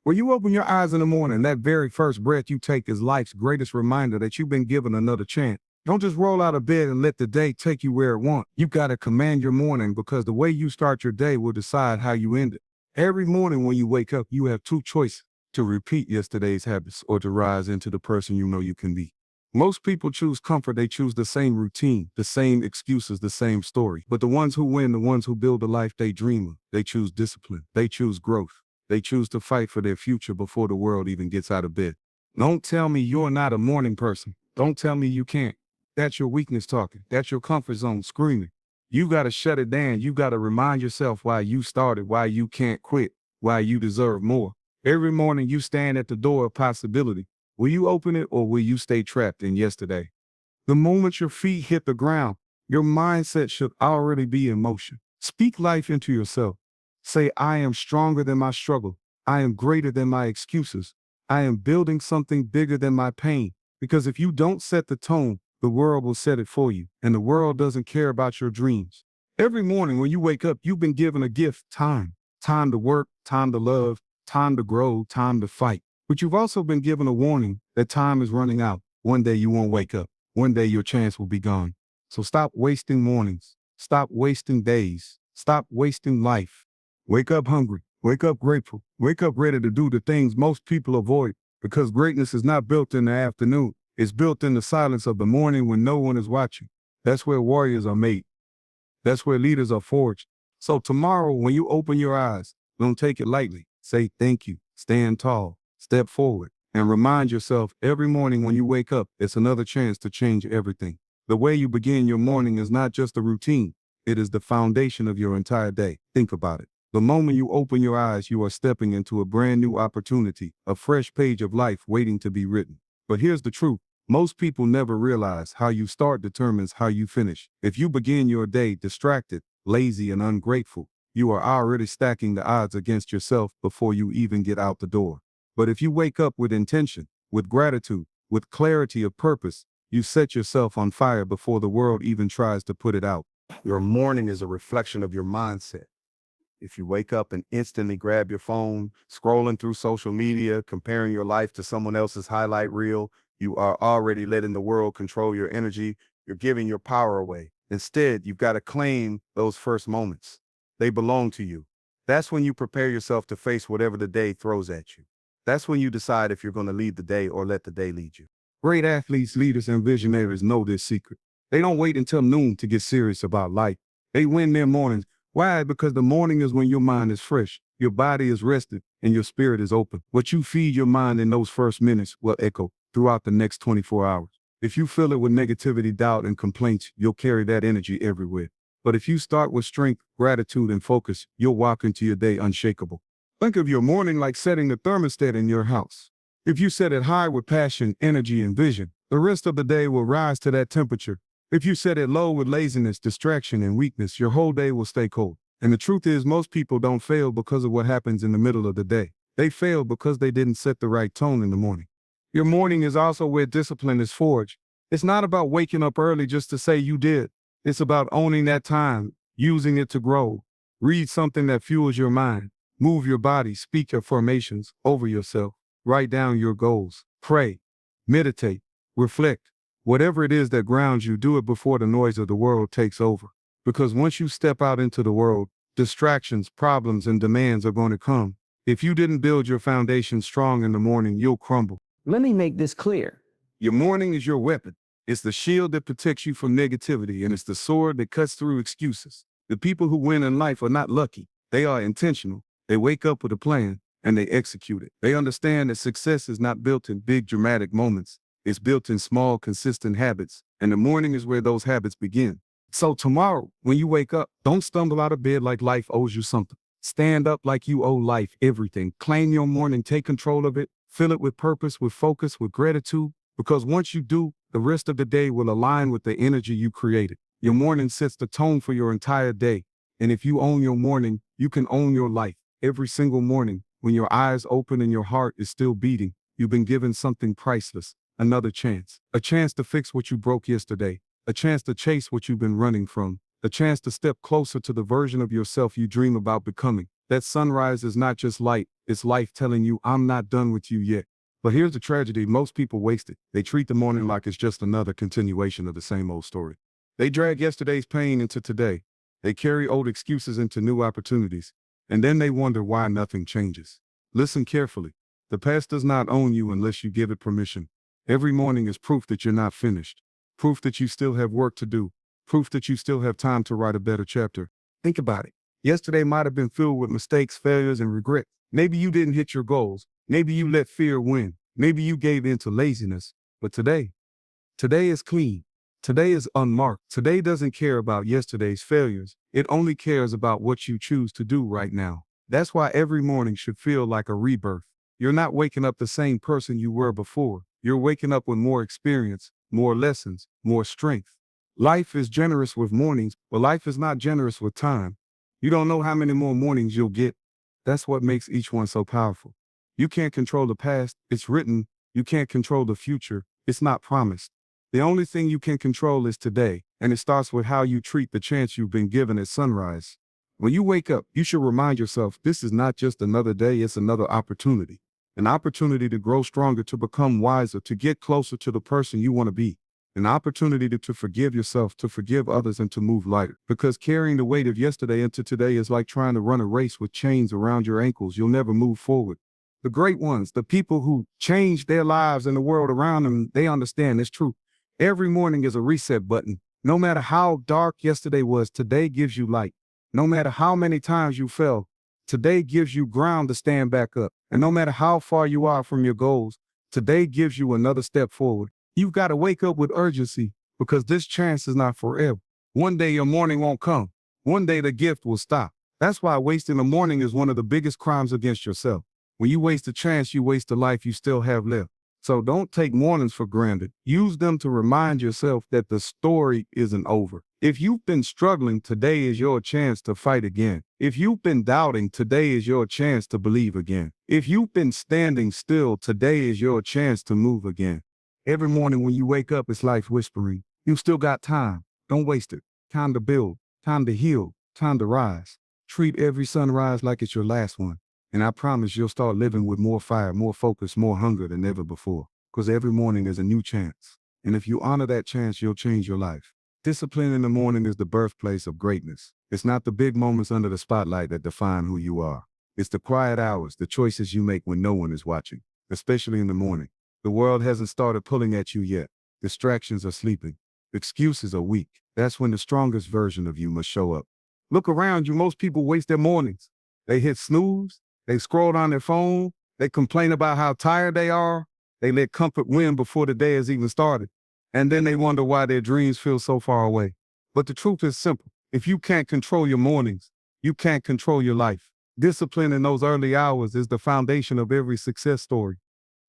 When you open your eyes in the morning, that very first breath you take is life's greatest reminder that you've been given another chance. Don't just roll out of bed and let the day take you where it wants. You got to command your morning because the way you start your day will decide how you end it. Every morning when you wake up, you have two choices: to repeat yesterday's habits or to rise into the person you know you can be. Most people choose comfort. They choose the same routine, the same excuses, the same story. But the ones who win, the ones who build the life they dream of, they choose discipline. They choose growth. They choose to fight for their future before the world even gets out of bed. Don't tell me you're not a morning person. Don't tell me you can't. That's your weakness talking. That's your comfort zone screaming. You got to shut it down. You got to remind yourself why you started, why you can't quit, why you deserve more. Every morning you stand at the door of possibility. Will you open it or will you stay trapped in yesterday? The moment your feet hit the ground, your mindset should already be in motion. Speak life into yourself. Say, I am stronger than my struggle. I am greater than my excuses. I am building something bigger than my pain. Because if you don't set the tone, the world will set it for you. And the world doesn't care about your dreams. Every morning when you wake up, you've been given a gift: time. Time to work, time to love, time to grow, time to fight. But you've also been given a warning that time is running out. One day you won't wake up. One day your chance will be gone. So stop wasting mornings. Stop wasting days. Stop wasting life. Wake up hungry. Wake up grateful. Wake up ready to do the things most people avoid, because greatness is not built in the afternoon. It's built in the silence of the morning when no one is watching. That's where warriors are made. That's where leaders are forged. So tomorrow, when you open your eyes, don't take it lightly. Say thank you. Stand tall. Step forward. And remind yourself every morning when you wake up, it's another chance to change everything. The way you begin your morning is not just a routine. It is the foundation of your entire day. Think about it. The moment you open your eyes, you are stepping into a brand new opportunity, a fresh page of life waiting to be written. But here's the truth. Most people never realize how you start determines how you finish. If you begin your day distracted, lazy, and ungrateful, you are already stacking the odds against yourself before you even get out the door. But if you wake up with intention, with gratitude, with clarity of purpose, you set yourself on fire before the world even tries to put it out. Your morning is a reflection of your mindset. If you wake up and instantly grab your phone, scrolling through social media, comparing your life to someone else's highlight reel, you are already letting the world control your energy. You're giving your power away. Instead, you've got to claim those first moments. They belong to you. That's when you prepare yourself to face whatever the day throws at you. That's when you decide if you're going to lead the day or let the day lead you. Great athletes, leaders, and visionaries know this secret. They don't wait until noon to get serious about life. They win their mornings. Why? Because the morning is when your mind is fresh, your body is rested, and your spirit is open. What you feed your mind in those first minutes will echo throughout the next 24 hours. If you fill it with negativity, doubt, and complaints, you'll carry that energy everywhere. But if you start with strength, gratitude, and focus, you'll walk into your day unshakable. Think of your morning like setting the thermostat in your house. If you set it high with passion, energy, and vision, the rest of the day will rise to that temperature. If you set it low with laziness, distraction, and weakness, your whole day will stay cold. And the truth is, most people don't fail because of what happens in the middle of the day. They fail because they didn't set the right tone in the morning. Your morning is also where discipline is forged. It's not about waking up early just to say you did. It's about owning that time, using it to grow. Read something that fuels your mind. Move your body, speak affirmations over yourself. Write down your goals. Pray, meditate, reflect. Whatever it is that grounds you, do it before the noise of the world takes over. Because once you step out into the world, distractions, problems, and demands are going to come. If you didn't build your foundation strong in the morning, you'll crumble. Let me make this clear. Your morning is your weapon. It's the shield that protects you from negativity, and it's the sword that cuts through excuses. The people who win in life are not lucky. They are intentional. They wake up with a plan, and they execute it. They understand that success is not built in big dramatic moments. It's built in small, consistent habits, and the morning is where those habits begin. So tomorrow, when you wake up, don't stumble out of bed like life owes you something. Stand up like you owe life everything. Claim your morning, take control of it, fill it with purpose, with focus, with gratitude, because once you do, the rest of the day will align with the energy you created. Your morning sets the tone for your entire day, and if you own your morning, you can own your life. Every single morning, when your eyes open and your heart is still beating, you've been given something priceless. Another chance. A chance to fix what you broke yesterday. A chance to chase what you've been running from. A chance to step closer to the version of yourself you dream about becoming. That sunrise is not just light, it's life telling you, I'm not done with you yet. But here's the tragedy, most people waste it. They treat the morning like it's just another continuation of the same old story. They drag yesterday's pain into today. They carry old excuses into new opportunities. And then they wonder why nothing changes. Listen carefully. The past does not own you unless you give it permission. Every morning is proof that you're not finished. Proof that you still have work to do. Proof that you still have time to write a better chapter. Think about it. Yesterday might have been filled with mistakes, failures, and regret. Maybe you didn't hit your goals. Maybe you let fear win. Maybe you gave in to laziness. But today is clean. Today is unmarked. Today doesn't care about yesterday's failures. It only cares about what you choose to do right now. That's why every morning should feel like a rebirth. You're not waking up the same person you were before. You're waking up with more experience, more lessons, more strength. Life is generous with mornings, but life is not generous with time. You don't know how many more mornings you'll get. That's what makes each one so powerful. You can't control the past, it's written. You can't control the future, it's not promised. The only thing you can control is today, and it starts with how you treat the chance you've been given at sunrise. When you wake up, you should remind yourself this is not just another day, it's another opportunity. An opportunity to grow stronger, to become wiser, to get closer to the person you want to be. An opportunity to forgive yourself, to forgive others, and to move lighter. Because carrying the weight of yesterday into today is like trying to run a race with chains around your ankles. You'll never move forward. The great ones, the people who changed their lives and the world around them, they understand it's true. Every morning is a reset button. No matter how dark yesterday was, today gives you light. No matter how many times you fell, today gives you ground to stand back up. And no matter how far you are from your goals, today gives you another step forward. You've got to wake up with urgency because this chance is not forever. One day your morning won't come. One day the gift will stop. That's why wasting a morning is one of the biggest crimes against yourself. When you waste a chance, you waste the life you still have left. So don't take mornings for granted. Use them to remind yourself that the story isn't over. If you've been struggling, today is your chance to fight again. If you've been doubting, today is your chance to believe again. If you've been standing still, today is your chance to move again. Every morning when you wake up, it's life whispering, you still got time. Don't waste it. Time to build, time to heal, time to rise. Treat every sunrise like it's your last one. And I promise you'll start living with more fire, more focus, more hunger than ever before. Because every morning is a new chance. And if you honor that chance, you'll change your life. Discipline in the morning is the birthplace of greatness. It's not the big moments under the spotlight that define who you are. It's the quiet hours, the choices you make when no one is watching, especially in the morning. The world hasn't started pulling at you yet. Distractions are sleeping. Excuses are weak. That's when the strongest version of you must show up. Look around you. Most people waste their mornings. They hit snooze. They scroll on their phone. They complain about how tired they are. They let comfort win before the day has even started. And then they wonder why their dreams feel so far away. But the truth is simple. If you can't control your mornings, you can't control your life. Discipline in those early hours is the foundation of every success story.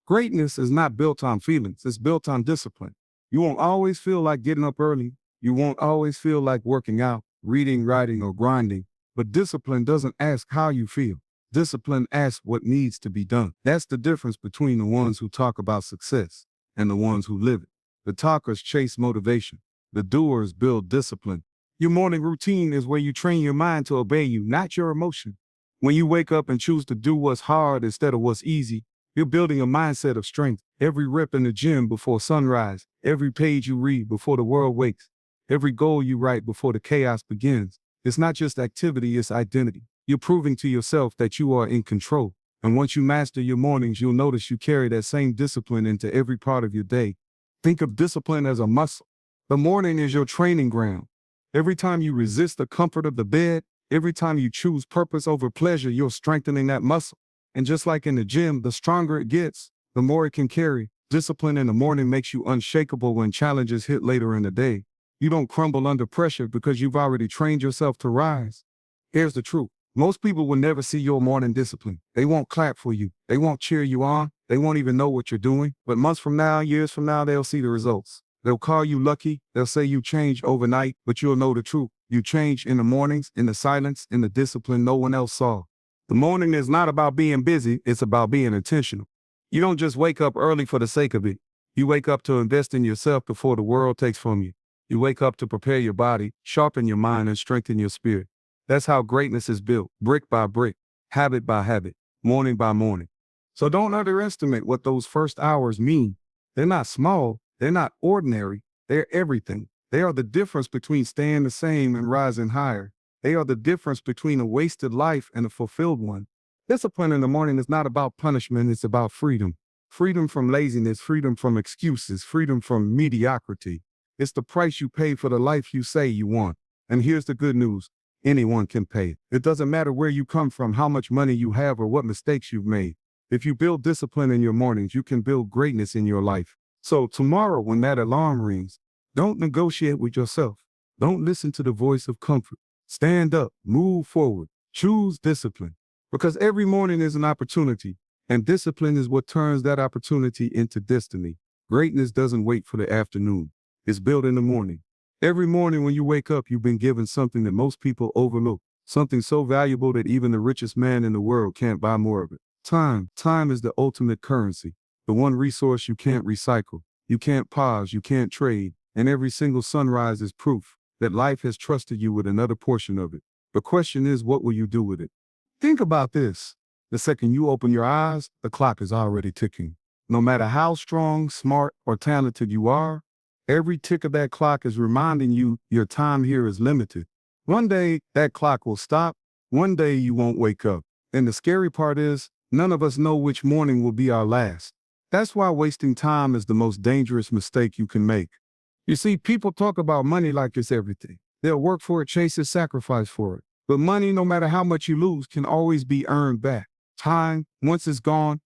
Greatness is not built on feelings, it's built on discipline. You won't always feel like getting up early. You won't always feel like working out, reading, writing, or grinding. But discipline doesn't ask how you feel. Discipline asks what needs to be done. That's the difference between the ones who talk about success and the ones who live it. The talkers chase motivation. The doers build discipline. Your morning routine is where you train your mind to obey you, not your emotion. When you wake up and choose to do what's hard instead of what's easy, you're building a mindset of strength. Every rep in the gym before sunrise, every page you read before the world wakes, every goal you write before the chaos begins. It's not just activity, it's identity. You're proving to yourself that you are in control. And once you master your mornings, you'll notice you carry that same discipline into every part of your day. Think of discipline as a muscle. The morning is your training ground. Every time you resist the comfort of the bed, every time you choose purpose over pleasure, you're strengthening that muscle. And just like in the gym, the stronger it gets, the more it can carry. Discipline in the morning makes you unshakable when challenges hit later in the day. You don't crumble under pressure because you've already trained yourself to rise. Here's the truth. Most people will never see your morning discipline. They won't clap for you. They won't cheer you on. They won't even know what you're doing. But months from now, years from now, they'll see the results. They'll call you lucky. They'll say you changed overnight, but you'll know the truth. You changed in the mornings, in the silence, in the discipline no one else saw. The morning is not about being busy, it's about being intentional. You don't just wake up early for the sake of it. You wake up to invest in yourself before the world takes from you. You wake up to prepare your body, sharpen your mind, and strengthen your spirit. That's how greatness is built, brick by brick. habit by habit, morning by morning. So don't underestimate what those first hours mean. They're not small, they're not ordinary, they're everything. They are the difference between staying the same and rising higher. They are the difference between a wasted life and a fulfilled one. Discipline in the morning is not about punishment, it's about freedom. Freedom from laziness, freedom from excuses, freedom from mediocrity. It's the price you pay for the life you say you want. And here's the good news. Anyone can pay it. It doesn't matter where you come from, how much money you have, or what mistakes you've made. If you build discipline in your mornings, you can build greatness in your life. So tomorrow, when that alarm rings, don't negotiate with yourself. Don't listen to the voice of comfort. Stand up, move forward, choose discipline. Because every morning is an opportunity, and discipline is what turns that opportunity into destiny. Greatness doesn't wait for the afternoon. It's built in the morning. Every morning when you wake up, you've been given something that most people overlook, something so valuable that even the richest man in the world can't buy more of it. Time. Time is the ultimate currency, the one resource you can't recycle, you can't pause, you can't trade, and every single sunrise is proof that life has trusted you with another portion of it. The question is, what will you do with it? Think about this. The second you open your eyes, the clock is already ticking. No matter how strong, smart, or talented you are, every tick of that clock is reminding you your time here is limited. One day, that clock will stop. One day, you won't wake up. And the scary part is, none of us know which morning will be our last. That's why wasting time is the most dangerous mistake you can make. You see, people talk about money like it's everything. They'll work for it, chase it, sacrifice for it. But money, no matter how much you lose, can always be earned back. Time, once it's gone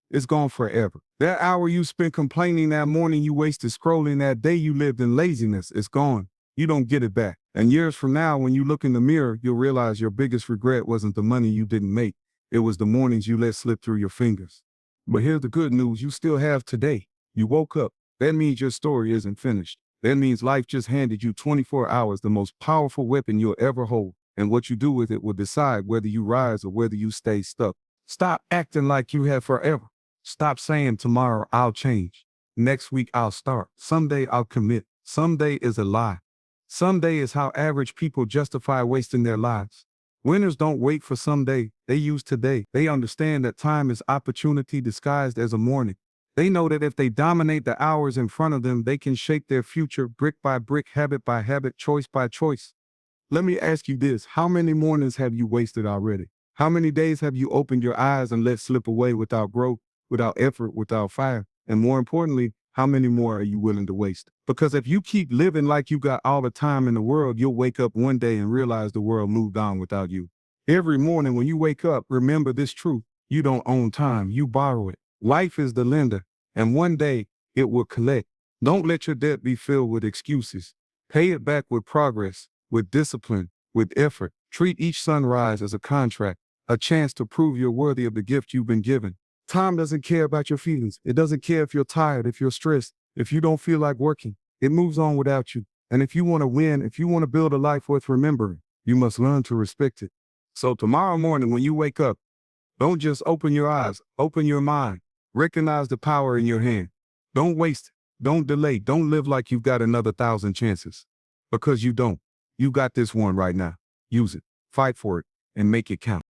forever. That hour you spent complaining, that morning you wasted scrolling, that day you lived in laziness, it's gone. You don't get it back. And years from now, when you look in the mirror, you'll realize your biggest regret wasn't the money you didn't make. It was the mornings you let slip through your fingers. But here's the good news, you still have today. You woke up. That means your story isn't finished. That means life just handed you 24 hours, the most powerful weapon you'll ever hold. And what you do with it will decide whether you rise or whether you stay stuck. Stop acting like you have forever. Stop saying tomorrow I'll change. Next week I'll start. Someday I'll commit. Someday is a lie. Someday is how average people justify wasting their lives. Winners don't wait for someday. They use today. They understand that time is opportunity disguised as a morning. They know that if they dominate the hours in front of them, they can shape their future brick by brick, habit by habit, choice by choice. Let me ask you this. How many mornings have you wasted already? How many days have you opened your eyes and let slip away without growth, without effort, without fire? And more importantly, how many more are you willing to waste? Because if you keep living like you got all the time in the world, you'll wake up one day and realize the world moved on without you. Every morning when you wake up, remember this truth. You don't own time, you borrow it. Life is the lender, and one day it will collect. Don't let your debt be filled with excuses. Pay it back with progress, with discipline, with effort. Treat each sunrise as a contract, a chance to prove you're worthy of the gift you've been given. Time doesn't care about your feelings. It doesn't care if you're tired, if you're stressed, if you don't feel like working. It moves on without you. And if you want to win, if you want to build a life worth remembering, you must learn to respect it. So tomorrow morning when you wake up, don't just open your eyes, open your mind. Recognize the power in your hand. Don't waste it. Don't delay. Don't live like you've got another 1,000 chances. Because you don't. You got this one right now. Use it, fight for it, and make it count.